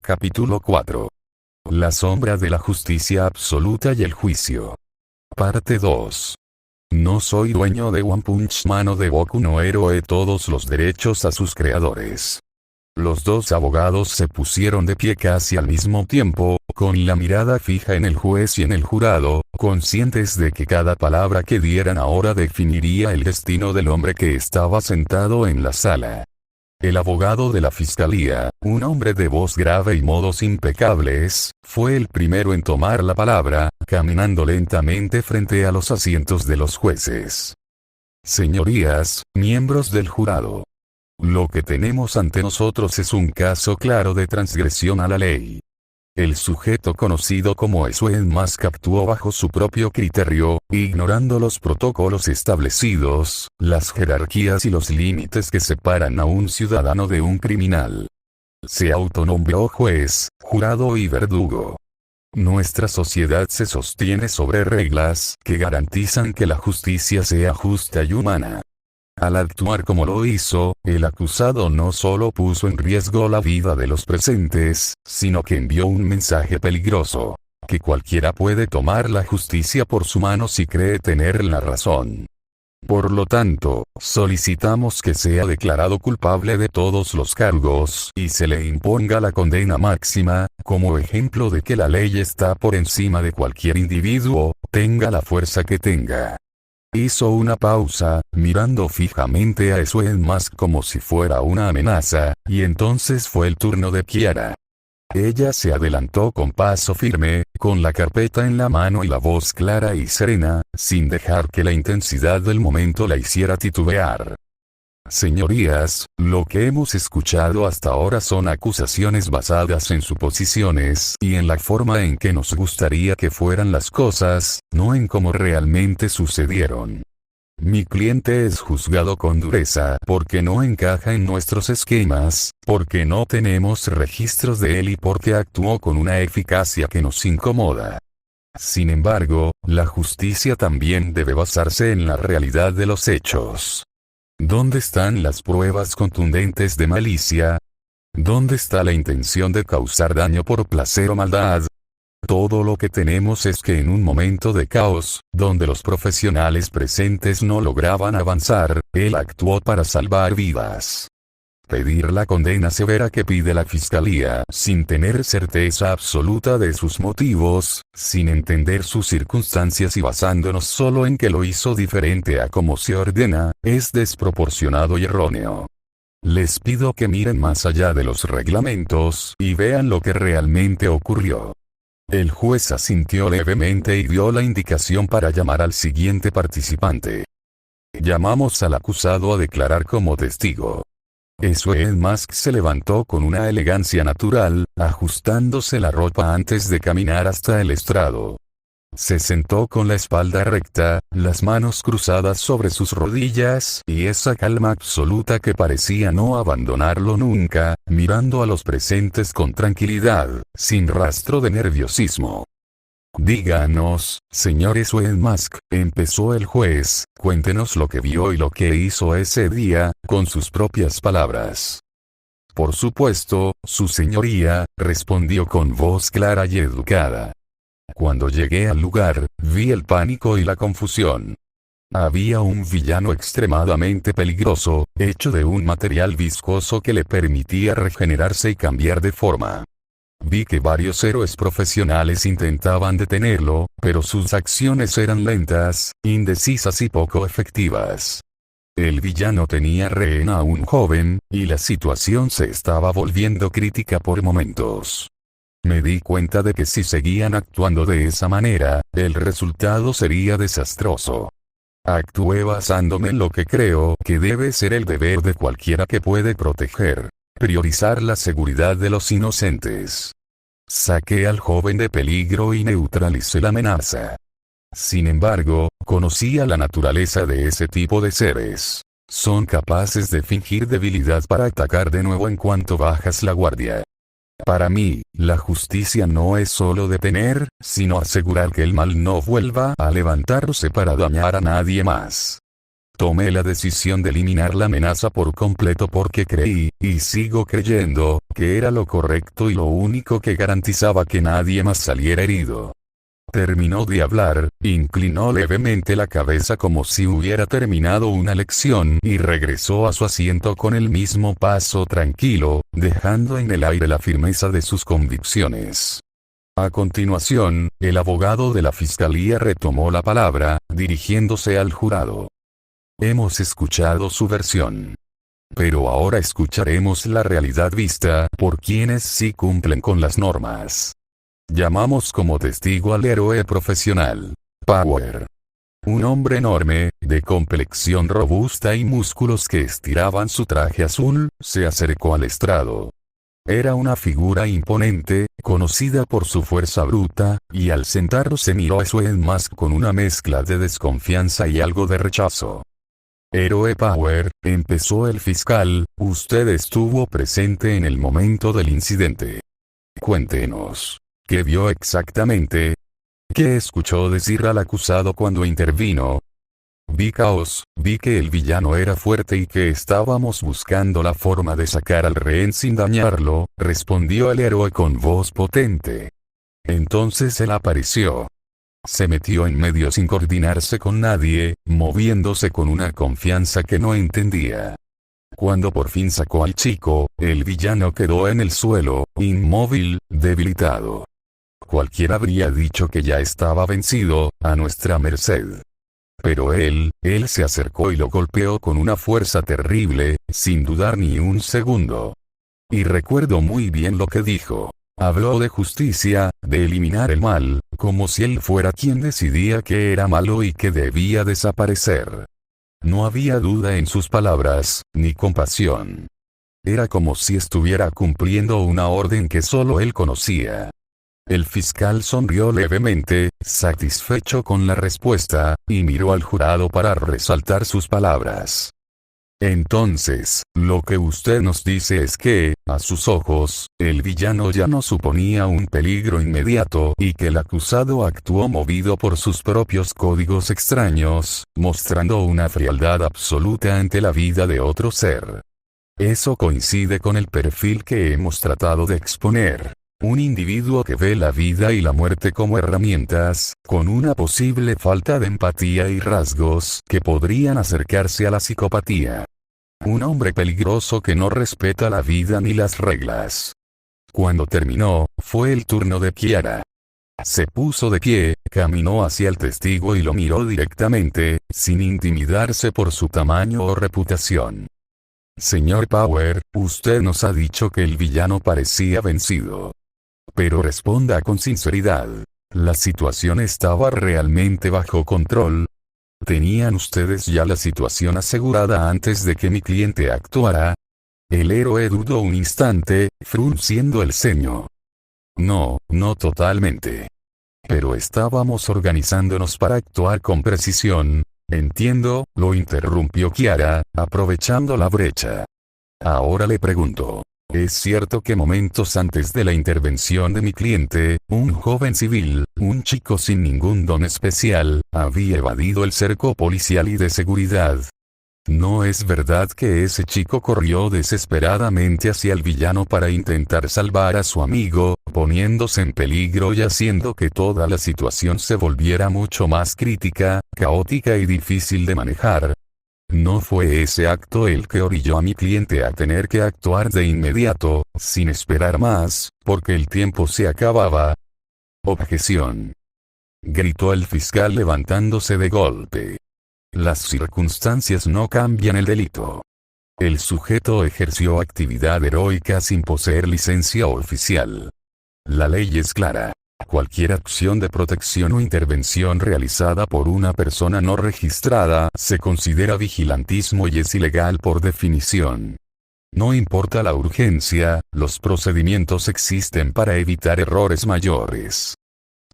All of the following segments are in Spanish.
Capítulo 4. La sombra de la justicia absoluta y el juicio. Parte 2. No soy dueño de One Punch Man o de Boku no Hero todos los derechos a sus creadores. Los dos abogados se pusieron de pie casi al mismo tiempo, con la mirada fija en el juez y en el jurado, conscientes de que cada palabra que dieran ahora definiría el destino del hombre que estaba sentado en la sala. El abogado de la fiscalía, un hombre de voz grave y modos impecables, fue el primero en tomar la palabra, caminando lentamente frente a los asientos de los jueces. Señorías, miembros del jurado. Lo que tenemos ante nosotros es un caso claro de transgresión a la ley. El sujeto conocido como Suen Mask actuó bajo su propio criterio, ignorando los protocolos establecidos, las jerarquías y los límites que separan a un ciudadano de un criminal. Se autonombró juez, jurado y verdugo. Nuestra sociedad se sostiene sobre reglas que garantizan que la justicia sea justa y humana. Al actuar como lo hizo, el acusado no solo puso en riesgo la vida de los presentes, sino que envió un mensaje peligroso: que cualquiera puede tomar la justicia por su mano si cree tener la razón. Por lo tanto, solicitamos que sea declarado culpable de todos los cargos y se le imponga la condena máxima, como ejemplo de que la ley está por encima de cualquier individuo, tenga la fuerza que tenga. Hizo una pausa, mirando fijamente a Suen Mask como si fuera una amenaza, y entonces fue el turno de Kiara. Ella se adelantó con paso firme, con la carpeta en la mano y la voz clara y serena, sin dejar que la intensidad del momento la hiciera titubear. Señorías, lo que hemos escuchado hasta ahora son acusaciones basadas en suposiciones y en la forma en que nos gustaría que fueran las cosas, no en cómo realmente sucedieron. Mi cliente es juzgado con dureza porque no encaja en nuestros esquemas, porque no tenemos registros de él y porque actuó con una eficacia que nos incomoda. Sin embargo, la justicia también debe basarse en la realidad de los hechos. ¿Dónde están las pruebas contundentes de malicia? ¿Dónde está la intención de causar daño por placer o maldad? Todo lo que tenemos es que en un momento de caos, donde los profesionales presentes no lograban avanzar, él actuó para salvar vidas. Pedir la condena severa que pide la fiscalía, sin tener certeza absoluta de sus motivos, sin entender sus circunstancias y basándonos solo en que lo hizo diferente a como se ordena, es desproporcionado y erróneo. Les pido que miren más allá de los reglamentos y vean lo que realmente ocurrió. El juez asintió levemente y dio la indicación para llamar al siguiente participante. Llamamos al acusado a declarar como testigo. Suen Mask se levantó con una elegancia natural, ajustándose la ropa antes de caminar hasta el estrado. Se sentó con la espalda recta, las manos cruzadas sobre sus rodillas y esa calma absoluta que parecía no abandonarlo nunca, mirando a los presentes con tranquilidad, sin rastro de nerviosismo. Díganos, señor Suen Mask, empezó el juez, cuéntenos lo que vio y lo que hizo ese día, con sus propias palabras. Por supuesto, su señoría, respondió con voz clara y educada. Cuando llegué al lugar, vi el pánico y la confusión. Había un villano extremadamente peligroso, hecho de un material viscoso que le permitía regenerarse y cambiar de forma. Vi que varios héroes profesionales intentaban detenerlo, pero sus acciones eran lentas, indecisas y poco efectivas. El villano tenía rehén a un joven, y la situación se estaba volviendo crítica por momentos. Me di cuenta de que si seguían actuando de esa manera, el resultado sería desastroso. Actué basándome en lo que creo que debe ser el deber de cualquiera que puede proteger. Priorizar la seguridad de los inocentes. Saqué al joven de peligro y neutralicé la amenaza. Sin embargo, conocía la naturaleza de ese tipo de seres. Son capaces de fingir debilidad para atacar de nuevo en cuanto bajas la guardia. Para mí, la justicia no es solo detener, sino asegurar que el mal no vuelva a levantarse para dañar a nadie más. Tomé la decisión de eliminar la amenaza por completo porque creí, y sigo creyendo, que era lo correcto y lo único que garantizaba que nadie más saliera herido. Terminó de hablar, inclinó levemente la cabeza como si hubiera terminado una lección y regresó a su asiento con el mismo paso tranquilo, dejando en el aire la firmeza de sus convicciones. A continuación, el abogado de la fiscalía retomó la palabra, dirigiéndose al jurado. Hemos escuchado su versión. Pero ahora escucharemos la realidad vista por quienes sí cumplen con las normas. Llamamos como testigo al héroe profesional, Power. Un hombre enorme, de complexión robusta y músculos que estiraban su traje azul, se acercó al estrado. Era una figura imponente, conocida por su fuerza bruta, y al sentarse miró a Sven Mask con una mezcla de desconfianza y algo de rechazo. Héroe Power, empezó el fiscal, usted estuvo presente en el momento del incidente. Cuéntenos. ¿Qué vio exactamente? ¿Qué escuchó decir al acusado cuando intervino? Vi caos, vi que el villano era fuerte y que estábamos buscando la forma de sacar al rehén sin dañarlo, respondió el héroe con voz potente. Entonces él apareció. Se metió en medio sin coordinarse con nadie, moviéndose con una confianza que no entendía. Cuando por fin sacó al chico, el villano quedó en el suelo, inmóvil, debilitado. Cualquiera habría dicho que ya estaba vencido, a nuestra merced. Pero él se acercó y lo golpeó con una fuerza terrible, sin dudar ni un segundo. Y recuerdo muy bien lo que dijo. Habló de justicia, de eliminar el mal, como si él fuera quien decidía que era malo y que debía desaparecer. No había duda en sus palabras, ni compasión. Era como si estuviera cumpliendo una orden que solo él conocía. El fiscal sonrió levemente, satisfecho con la respuesta, y miró al jurado para resaltar sus palabras. Entonces, lo que usted nos dice es que, a sus ojos, el villano ya no suponía un peligro inmediato y que el acusado actuó movido por sus propios códigos extraños, mostrando una frialdad absoluta ante la vida de otro ser. Eso coincide con el perfil que hemos tratado de exponer. Un individuo que ve la vida y la muerte como herramientas, con una posible falta de empatía y rasgos que podrían acercarse a la psicopatía. Un hombre peligroso que no respeta la vida ni las reglas. Cuando terminó, fue el turno de Kiara. Se puso de pie, caminó hacia el testigo y lo miró directamente, sin intimidarse por su tamaño o reputación. Señor Power, usted nos ha dicho que el villano parecía vencido. Pero responda con sinceridad. ¿La situación estaba realmente bajo control? ¿Tenían ustedes ya la situación asegurada antes de que mi cliente actuara? El héroe dudó un instante, frunciendo el ceño. No, no totalmente. Pero estábamos organizándonos para actuar con precisión. Entiendo, lo interrumpió Kiara, aprovechando la brecha. Ahora le pregunto. Es cierto que momentos antes de la intervención de mi cliente, un joven civil, un chico sin ningún don especial, había evadido el cerco policial y de seguridad. ¿No es verdad que ese chico corrió desesperadamente hacia el villano para intentar salvar a su amigo, poniéndose en peligro y haciendo que toda la situación se volviera mucho más crítica, caótica y difícil de manejar? ¿No fue ese acto el que orilló a mi cliente a tener que actuar de inmediato, sin esperar más, porque el tiempo se acababa? Objeción. Gritó el fiscal levantándose de golpe. Las circunstancias no cambian el delito. El sujeto ejerció actividad heroica sin poseer licencia oficial. La ley es clara. Cualquier acción de protección o intervención realizada por una persona no registrada se considera vigilantismo y es ilegal por definición. No importa la urgencia, los procedimientos existen para evitar errores mayores.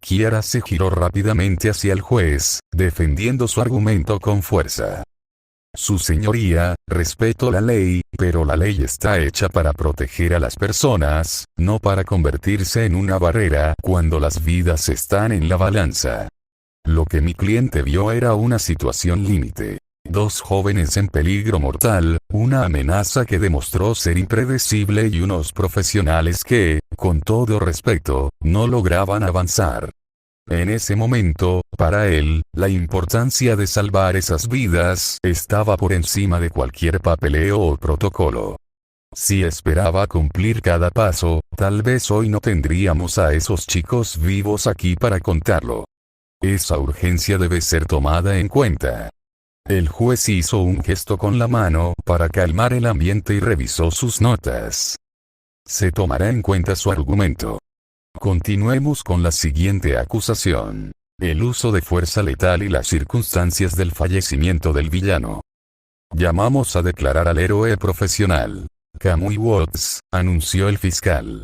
Kiara se giró rápidamente hacia el juez, defendiendo su argumento con fuerza. Su señoría, respeto la ley, pero la ley está hecha para proteger a las personas, no para convertirse en una barrera cuando las vidas están en la balanza. Lo que mi cliente vio era una situación límite. Dos jóvenes en peligro mortal, una amenaza que demostró ser impredecible y unos profesionales que, con todo respeto, no lograban avanzar. En ese momento, para él, la importancia de salvar esas vidas estaba por encima de cualquier papeleo o protocolo. Si esperaba cumplir cada paso, tal vez hoy no tendríamos a esos chicos vivos aquí para contarlo. Esa urgencia debe ser tomada en cuenta. El juez hizo un gesto con la mano para calmar el ambiente y revisó sus notas. Se tomará en cuenta su argumento. Continuemos con la siguiente acusación. El uso de fuerza letal y las circunstancias del fallecimiento del villano. Llamamos a declarar al héroe profesional. Kamui Watts, anunció el fiscal.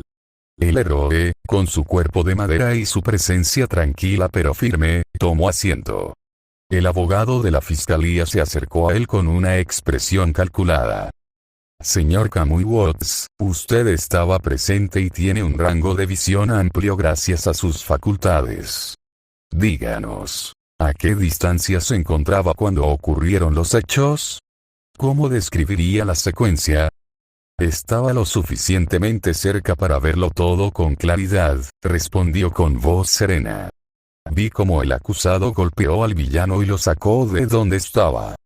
El héroe, con su cuerpo de madera y su presencia tranquila pero firme, tomó asiento. El abogado de la fiscalía se acercó a él con una expresión calculada. Señor Kamui Watts, usted estaba presente y tiene un rango de visión amplio gracias a sus facultades. Díganos, ¿a qué distancia se encontraba cuando ocurrieron los hechos? ¿Cómo describiría la secuencia? Estaba lo suficientemente cerca para verlo todo con claridad, respondió con voz serena. Vi cómo el acusado golpeó al villano y lo sacó de donde estaba.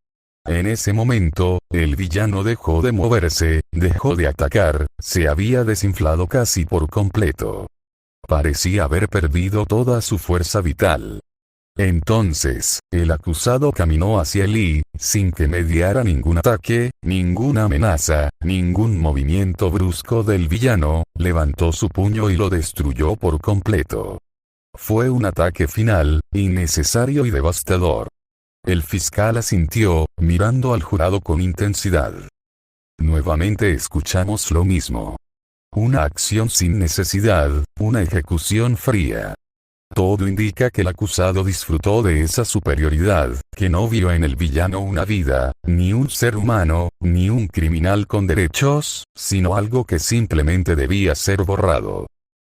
En ese momento, el villano dejó de moverse, dejó de atacar, se había desinflado casi por completo. Parecía haber perdido toda su fuerza vital. Entonces, el acusado caminó hacia él y, sin que mediara ningún ataque, ninguna amenaza, ningún movimiento brusco del villano, levantó su puño y lo destruyó por completo. Fue un ataque final, innecesario y devastador. El fiscal asintió, mirando al jurado con intensidad. Nuevamente escuchamos lo mismo. Una acción sin necesidad, una ejecución fría. Todo indica que el acusado disfrutó de esa superioridad, que no vio en el villano una vida, ni un ser humano, ni un criminal con derechos, sino algo que simplemente debía ser borrado.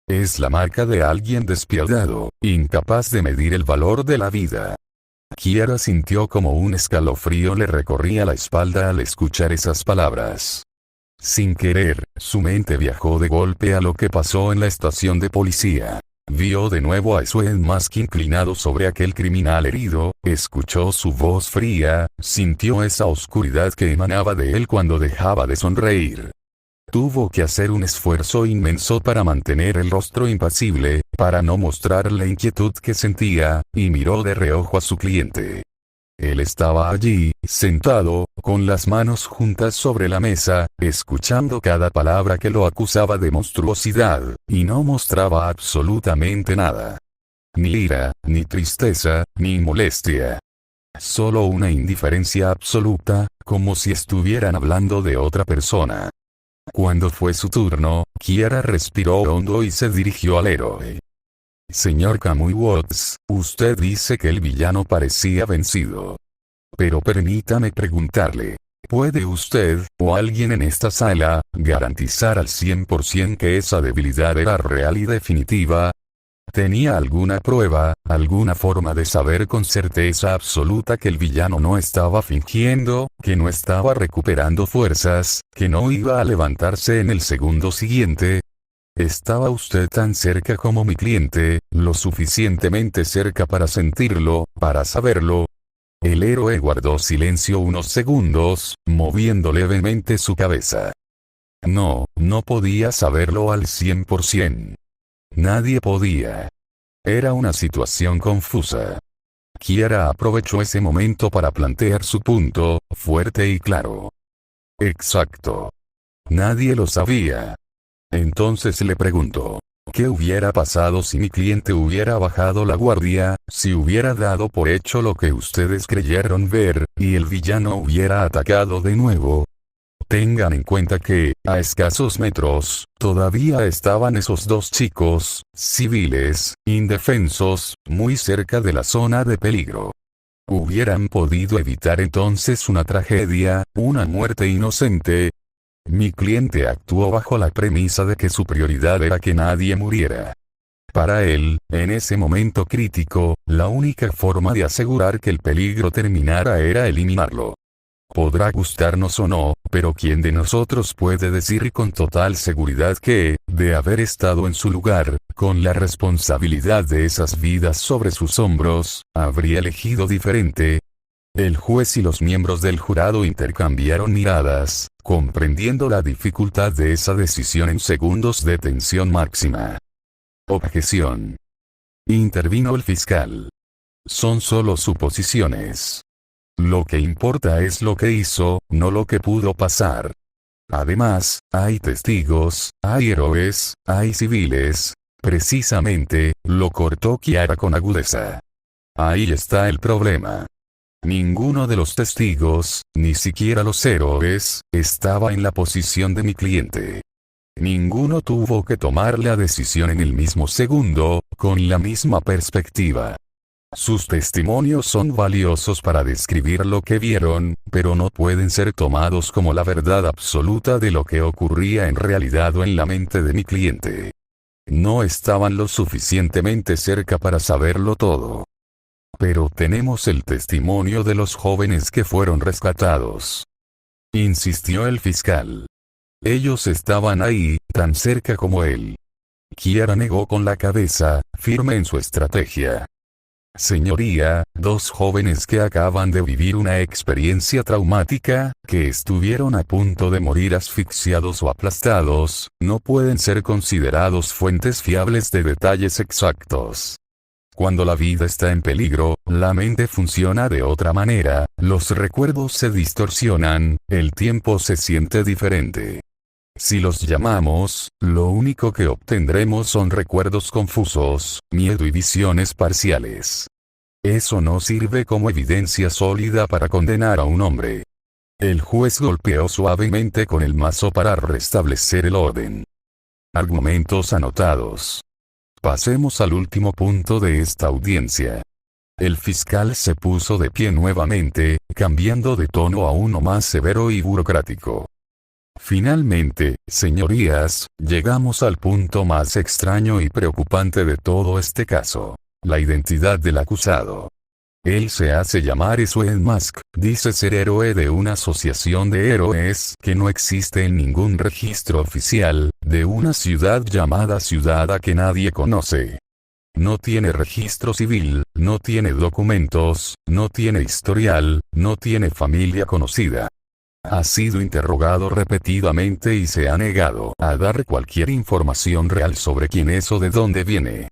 Es la marca de alguien despiadado, incapaz de medir el valor de la vida. Kiara sintió como un escalofrío le recorría la espalda al escuchar esas palabras. Sin querer, su mente viajó de golpe a lo que pasó en la estación de policía. Vio de nuevo a Suen Mask inclinado sobre aquel criminal herido, escuchó su voz fría, sintió esa oscuridad que emanaba de él cuando dejaba de sonreír. Tuvo que hacer un esfuerzo inmenso para mantener el rostro impasible, para no mostrar la inquietud que sentía, y miró de reojo a su cliente. Él estaba allí, sentado, con las manos juntas sobre la mesa, escuchando cada palabra que lo acusaba de monstruosidad, y no mostraba absolutamente nada. Ni ira, ni tristeza, ni molestia. Solo una indiferencia absoluta, como si estuvieran hablando de otra persona. Cuando fue su turno, Kiara respiró hondo y se dirigió al héroe. Señor Kamui Watts, usted dice que el villano parecía vencido. Pero permítame preguntarle, ¿puede usted, o alguien en esta sala, garantizar al 100% que esa debilidad era real y definitiva? ¿Tenía alguna prueba, alguna forma de saber con certeza absoluta que el villano no estaba fingiendo, que no estaba recuperando fuerzas, que no iba a levantarse en el segundo siguiente? ¿Estaba usted tan cerca como mi cliente, lo suficientemente cerca para sentirlo, para saberlo? El héroe guardó silencio unos segundos, moviendo levemente su cabeza. No podía saberlo al 100%. Nadie podía. Era una situación confusa. Kiara aprovechó ese momento para plantear su punto, fuerte y claro. Exacto. Nadie lo sabía. Entonces le preguntó, ¿qué hubiera pasado si mi cliente hubiera bajado la guardia, si hubiera dado por hecho lo que ustedes creyeron ver, y el villano hubiera atacado de nuevo? Tengan en cuenta que, a escasos metros, todavía estaban esos dos chicos, civiles, indefensos, muy cerca de la zona de peligro. ¿Hubieran podido evitar entonces una tragedia, una muerte inocente? Mi cliente actuó bajo la premisa de que su prioridad era que nadie muriera. Para él, en ese momento crítico, la única forma de asegurar que el peligro terminara era eliminarlo. Podrá gustarnos o no, pero ¿quién de nosotros puede decir con total seguridad que, de haber estado en su lugar, con la responsabilidad de esas vidas sobre sus hombros, habría elegido diferente? El juez y los miembros del jurado intercambiaron miradas, comprendiendo la dificultad de esa decisión en segundos de tensión máxima. Objeción. Intervino el fiscal. Son solo suposiciones. Lo que importa es lo que hizo, no lo que pudo pasar. Además, hay testigos, hay héroes, hay civiles. Precisamente, lo cortó Kiara con agudeza. Ahí está el problema. Ninguno de los testigos, ni siquiera los héroes, estaba en la posición de mi cliente. Ninguno tuvo que tomar la decisión en el mismo segundo, con la misma perspectiva. Sus testimonios son valiosos para describir lo que vieron, pero no pueden ser tomados como la verdad absoluta de lo que ocurría en realidad o en la mente de mi cliente. No estaban lo suficientemente cerca para saberlo todo. Pero tenemos el testimonio de los jóvenes que fueron rescatados. Insistió el fiscal. Ellos estaban ahí, tan cerca como él. Kiara negó con la cabeza, firme en su estrategia. Señoría, dos jóvenes que acaban de vivir una experiencia traumática, que estuvieron a punto de morir asfixiados o aplastados, no pueden ser considerados fuentes fiables de detalles exactos. Cuando la vida está en peligro, la mente funciona de otra manera, los recuerdos se distorsionan, el tiempo se siente diferente. Si los llamamos, lo único que obtendremos son recuerdos confusos, miedo y visiones parciales. Eso no sirve como evidencia sólida para condenar a un hombre. El juez golpeó suavemente con el mazo para restablecer el orden. Argumentos anotados. Pasemos al último punto de esta audiencia. El fiscal se puso de pie nuevamente, cambiando de tono a uno más severo y burocrático. Finalmente, señorías, llegamos al punto más extraño y preocupante de todo este caso. La identidad del acusado. Él se hace llamar Sven Musk, dice ser héroe de una asociación de héroes que no existe en ningún registro oficial, de una ciudad llamada ciudad a que nadie conoce. No tiene registro civil, no tiene documentos, no tiene historial, no tiene familia conocida. Ha sido interrogado repetidamente y se ha negado a dar cualquier información real sobre quién es o de dónde viene.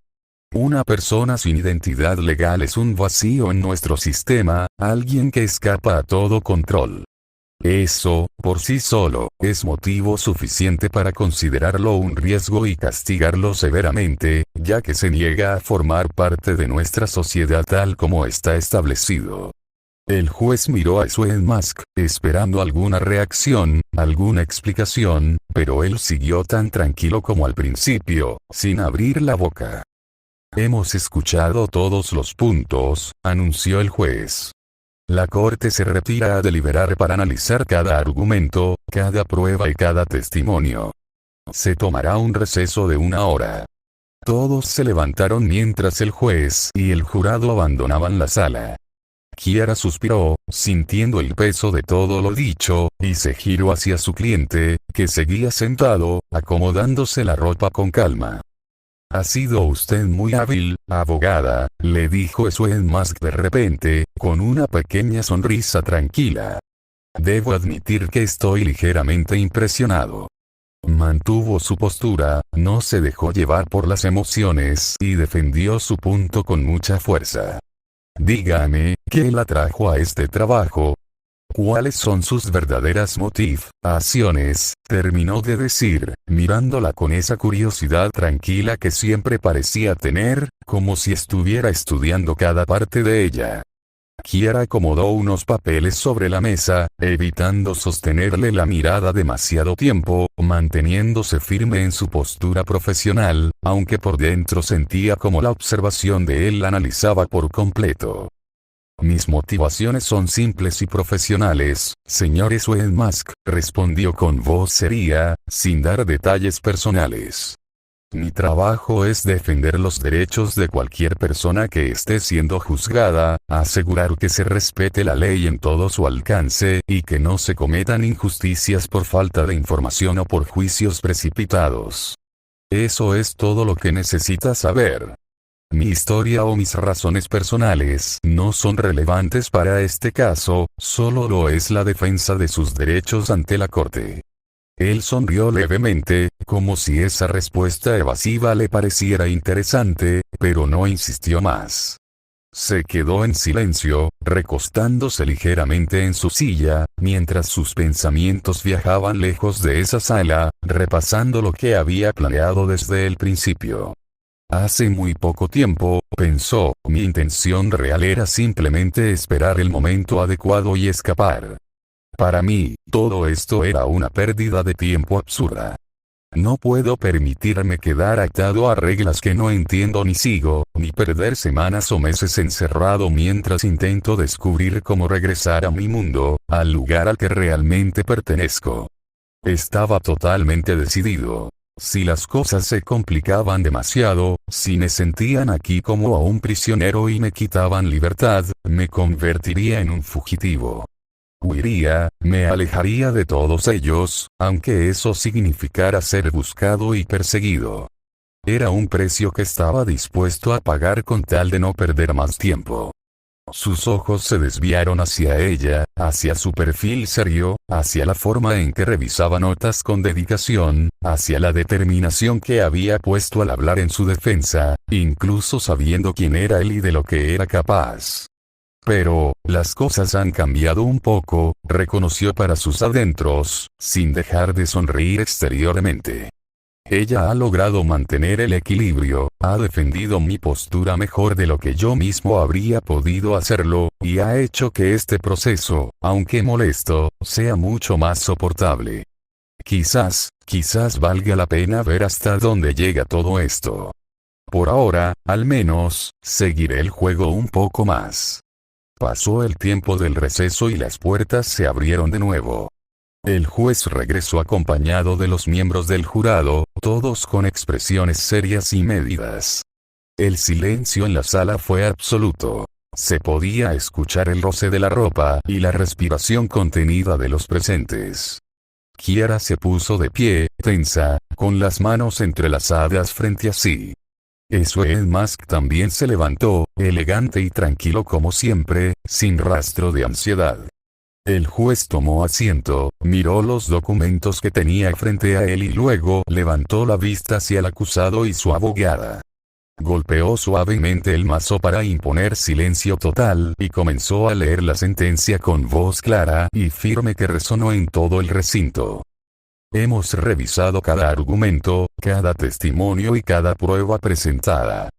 Una persona sin identidad legal es un vacío en nuestro sistema, alguien que escapa a todo control. Eso, por sí solo, es motivo suficiente para considerarlo un riesgo y castigarlo severamente, ya que se niega a formar parte de nuestra sociedad tal como está establecido. El juez miró a Sven Musk, esperando alguna reacción, alguna explicación, pero él siguió tan tranquilo como al principio, sin abrir la boca. Hemos escuchado todos los puntos, anunció el juez. La corte se retira a deliberar para analizar cada argumento, cada prueba y cada testimonio. Se tomará un receso de 1 hora. Todos se levantaron mientras el juez y el jurado abandonaban la sala. Kiara suspiró, sintiendo el peso de todo lo dicho, y se giró hacia su cliente, que seguía sentado, acomodándose la ropa con calma. Ha sido usted muy hábil, abogada, le dijo Sven Musk de repente, con una pequeña sonrisa tranquila. Debo admitir que estoy ligeramente impresionado. Mantuvo su postura, no se dejó llevar por las emociones y defendió su punto con mucha fuerza. Dígame, ¿qué la trajo a este trabajo? ¿Cuáles son sus verdaderas motivaciones? Terminó de decir, mirándola con esa curiosidad tranquila que siempre parecía tener, como si estuviera estudiando cada parte de ella. Kiara acomodó unos papeles sobre la mesa, evitando sostenerle la mirada demasiado tiempo, manteniéndose firme en su postura profesional, aunque por dentro sentía como la observación de él la analizaba por completo. Mis motivaciones son simples y profesionales, señor Sven Musk, respondió con voz seria, sin dar detalles personales. Mi trabajo es defender los derechos de cualquier persona que esté siendo juzgada, asegurar que se respete la ley en todo su alcance, y que no se cometan injusticias por falta de información o por juicios precipitados. Eso es todo lo que necesitas saber. Mi historia o mis razones personales no son relevantes para este caso, solo lo es la defensa de sus derechos ante la corte. Él sonrió levemente, como si esa respuesta evasiva le pareciera interesante, pero no insistió más. Se quedó en silencio, recostándose ligeramente en su silla, mientras sus pensamientos viajaban lejos de esa sala, repasando lo que había planeado desde el principio. Hace muy poco tiempo, pensó, mi intención real era simplemente esperar el momento adecuado y escapar. Para mí, todo esto era una pérdida de tiempo absurda. No puedo permitirme quedar atado a reglas que no entiendo ni sigo, ni perder semanas o meses encerrado mientras intento descubrir cómo regresar a mi mundo, al lugar al que realmente pertenezco. Estaba totalmente decidido. Si las cosas se complicaban demasiado, si me sentían aquí como a un prisionero y me quitaban libertad, me convertiría en un fugitivo. Huiría, me alejaría de todos ellos, aunque eso significara ser buscado y perseguido. Era un precio que estaba dispuesto a pagar con tal de no perder más tiempo. Sus ojos se desviaron hacia ella, hacia su perfil serio, hacia la forma en que revisaba notas con dedicación, hacia la determinación que había puesto al hablar en su defensa, incluso sabiendo quién era él y de lo que era capaz. Pero, las cosas han cambiado un poco, reconoció para sus adentros, sin dejar de sonreír exteriormente. Ella ha logrado mantener el equilibrio, ha defendido mi postura mejor de lo que yo mismo habría podido hacerlo, y ha hecho que este proceso, aunque molesto, sea mucho más soportable. Quizás valga la pena ver hasta dónde llega todo esto. Por ahora, al menos, seguiré el juego un poco más. Pasó el tiempo del receso y las puertas se abrieron de nuevo. El juez regresó acompañado de los miembros del jurado, todos con expresiones serias y medidas. El silencio en la sala fue absoluto. Se podía escuchar el roce de la ropa y la respiración contenida de los presentes. Kiara se puso de pie, tensa, con las manos entrelazadas frente a sí. Swain Mask también se levantó, elegante y tranquilo como siempre, sin rastro de ansiedad. El juez tomó asiento, miró los documentos que tenía frente a él y luego levantó la vista hacia el acusado y su abogada. Golpeó suavemente el mazo para imponer silencio total y comenzó a leer la sentencia con voz clara y firme que resonó en todo el recinto. Hemos revisado cada argumento, cada testimonio y cada prueba presentada.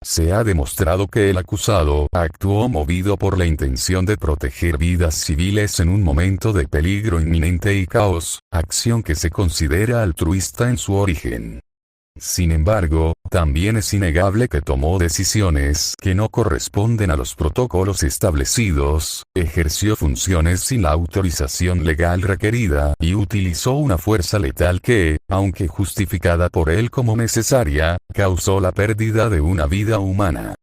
Se ha demostrado que el acusado actuó movido por la intención de proteger vidas civiles en un momento de peligro inminente y caos, acción que se considera altruista en su origen. Sin embargo, también es innegable que tomó decisiones que no corresponden a los protocolos establecidos, ejerció funciones sin la autorización legal requerida y utilizó una fuerza letal que, aunque justificada por él como necesaria, causó la pérdida de una vida humana.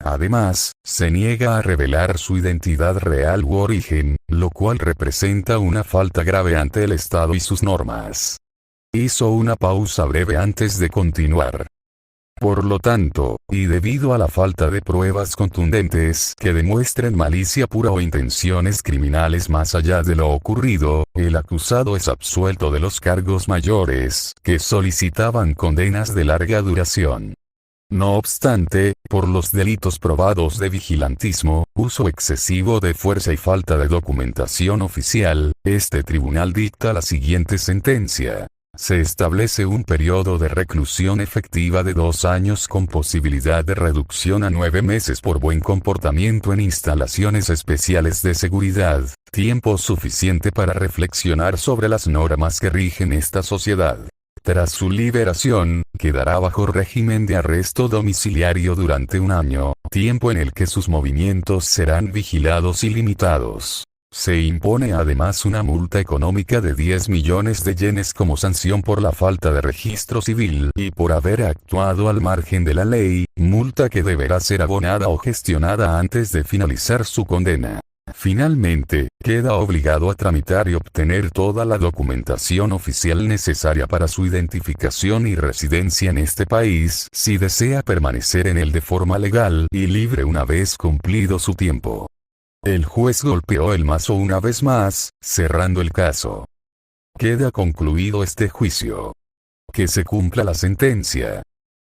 Además, se niega a revelar su identidad real u origen, lo cual representa una falta grave ante el Estado y sus normas. Hizo una pausa breve antes de continuar. Por lo tanto, y debido a la falta de pruebas contundentes que demuestren malicia pura o intenciones criminales más allá de lo ocurrido, el acusado es absuelto de los cargos mayores, que solicitaban condenas de larga duración. No obstante, por los delitos probados de vigilantismo, uso excesivo de fuerza y falta de documentación oficial, este tribunal dicta la siguiente sentencia. Se establece un periodo de reclusión efectiva de 2 años con posibilidad de reducción a 9 meses por buen comportamiento en instalaciones especiales de seguridad, tiempo suficiente para reflexionar sobre las normas que rigen esta sociedad. Tras su liberación, quedará bajo régimen de arresto domiciliario durante 1 año, tiempo en el que sus movimientos serán vigilados y limitados. Se impone además una multa económica de 10 millones de yenes como sanción por la falta de registro civil y por haber actuado al margen de la ley, multa que deberá ser abonada o gestionada antes de finalizar su condena. Finalmente, queda obligado a tramitar y obtener toda la documentación oficial necesaria para su identificación y residencia en este país si desea permanecer en él de forma legal y libre una vez cumplido su tiempo. El juez golpeó el mazo una vez más, cerrando el caso. Queda concluido este juicio. Que se cumpla la sentencia.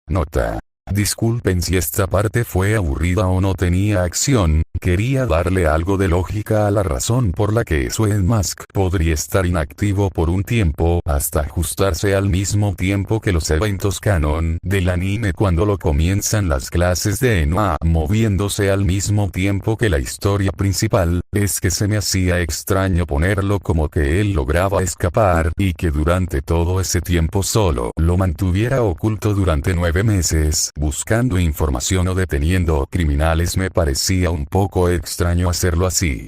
Nota. Disculpen si esta parte fue aburrida o no tenía acción, quería darle algo de lógica a la razón por la que Elon Musk podría estar inactivo por un tiempo hasta ajustarse al mismo tiempo que los eventos canon del anime cuando lo comienzan las clases de Enoa moviéndose al mismo tiempo que la historia principal, es que se me hacía extraño ponerlo como que él lograba escapar y que durante todo ese tiempo solo lo mantuviera oculto durante 9 meses. Buscando información o deteniendo criminales me parecía un poco extraño hacerlo así.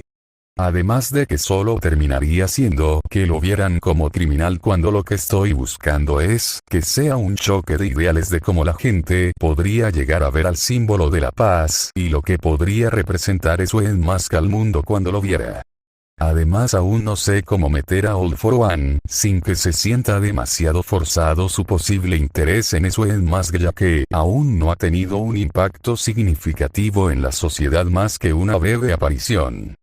Además de que solo terminaría siendo que lo vieran como criminal cuando lo que estoy buscando es que sea un choque de ideales de cómo la gente podría llegar a ver al símbolo de la paz y lo que podría representar eso en más que al mundo cuando lo viera. Además aún no sé cómo meter a All for One sin que se sienta demasiado forzado su posible interés en eso en Musk ya que aún no ha tenido un impacto significativo en la sociedad más que una breve aparición.